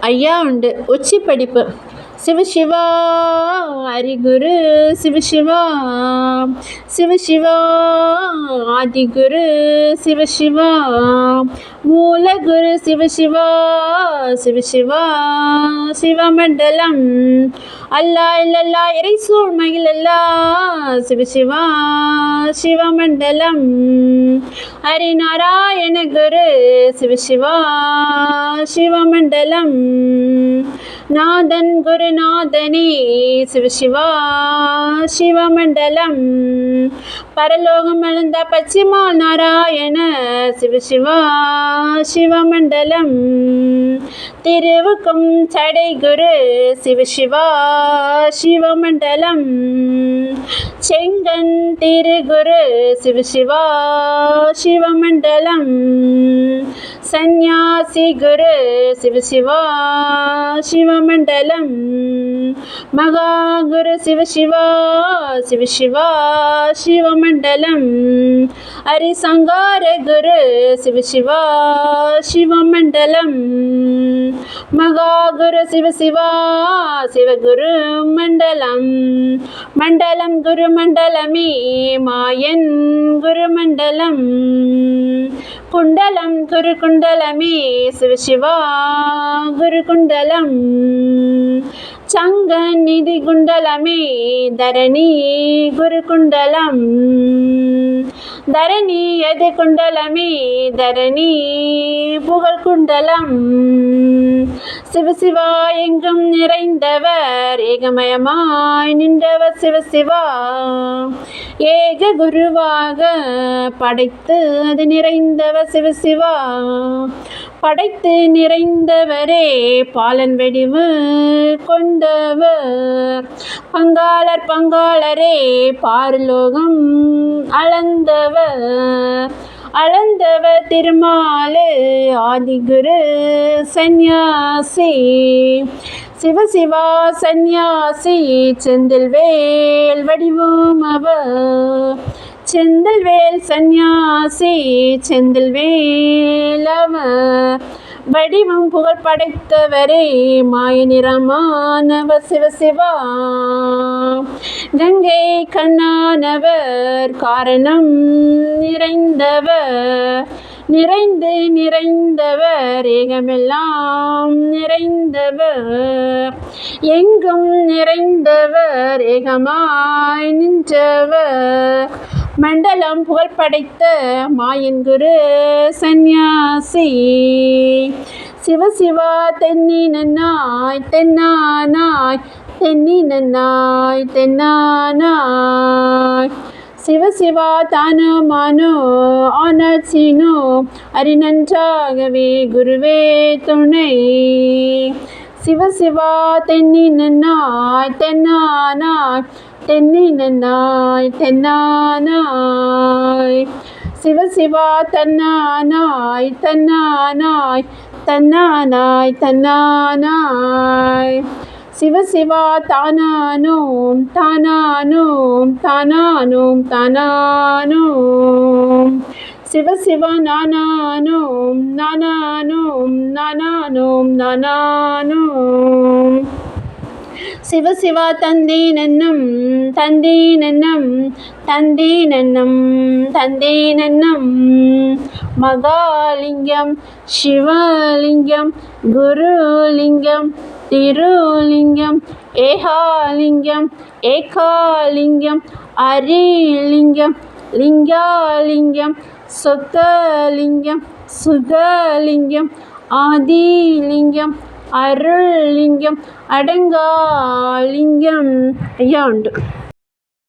ஐயா உண்டு. உச்சி படிப்பு. சிவசிவா ஹரிகுரு சிவசிவா, சிவசிவா ஆதிகுரு சிவசிவா, மூலகுரு சிவசிவா, சிவசிவா சிவமண்டலம். அல்லா இல்லல்லா இறைசூழ் மகிழல்லா, சிவசிவா சிவமண்டலம். ஹரிநாராயண குரு சிவசிவா சிவமண்டலம். நாதன் குருநாதனே சிவசிவா சிவமண்டலம். பரலோகம் எழுந்த பச்சிமால் நாராயண சிவசிவா சிவமண்டலம். திருவுக்கும் சடை குரு சிவசிவா சிவமண்டலம். செங்கன் திருகுரு சிவசிவா சிவமண்டலம். சந்நியாசி குரு சிவசிவா சிவமண்டலம். மகா குரு சிவசிவா, சிவசிவா சிவமண்டலம். ஹரிசங்கார குரு சிவசிவா சிவமண்டலம். மகா குரு சிவசிவா, சிவகுரு மண்டலம். மண்டலம் குரு மண்டலமே மாயன் குரு மண்டலம். குண்டலம் குரு குண்டலமே சிவசிவா குரு குண்டலம். சங்க நிதி குண்டலமே தரணி குரு குண்டலம். தரணி எது குண்டலமே தரணி புகழ் குண்டலம். சிவசிவா எங்கும் நிறைந்தவர், ஏகமயமாய் நின்றவர் சிவசிவா. ஏக குருவாக படைத்து அது நிறைந்தவர் சிவசிவா. படைத்து நிறைந்தவரே பாலன் வடிவு கொண்டவர். பங்காளர் பங்காளரே பாரலோகம் அளந்தவர். அளந்தவர் திருமாலே ஆதிகுரு சந்நியாசி. சிவசிவா சந்நியாசி செந்தில்வேல் வடிவும் அவர். செந்தில்வேல் சந்நியாசி செந்தில்வேல் அவர். வடிவம் புகழ் படைத்தவரே மாய நிறமானவர் சிவசிவா. கங்கை கண்ணானவர் காரணம் நிறைந்தவர். நிறைந்து நிறைந்தவர் ஏகமெல்லாம் நிறைந்தவர். எங்கும் நிறைந்தவர் ஏகமாய் நின்றவர். மண்டலம் புகழ் படைத்த மாயன் குரு சந்நியாசி. சிவசிவா தென்னி நன்னாய் தென்னானாய், தென்னி நன்னாய் தென்னானாய். சிவசிவா தானோ மானோ ஆனாச்சினோ, அறி நன்றாகவே குருவே துணை. சிவசிவா தென்னி நன்னாய் தென்னானாய், தென்னி நன்னாய் தென்னானாய். சிவசிவா தன்னானாய் தன்னானாய், தன்னானாய் தன்னானாய். சிவசிவா தானானோம் தானானோம் தானானோம் தானானோம். சிவசிவா நானானோம் நானானோம் நானானோம் நானானோம். சிவசிவா தந்தீனன்னம் தந்தீனன்னம் தந்தீனன்னம் தந்தீனன்னம். மகாலிங்கம் சிவலிங்கம் குருலிங்கம் திருலிங்கம். ஏகாலிங்கம் ஏகாலிங்கம் அரிலிங்கம் லிங்காலிங்கம். சொக்கலிங்கம் சுகலிங்கம் ஆதிலிங்கம் அருள்லிங்கம் அடங்காலிங்கம். ஐயா உண்டு.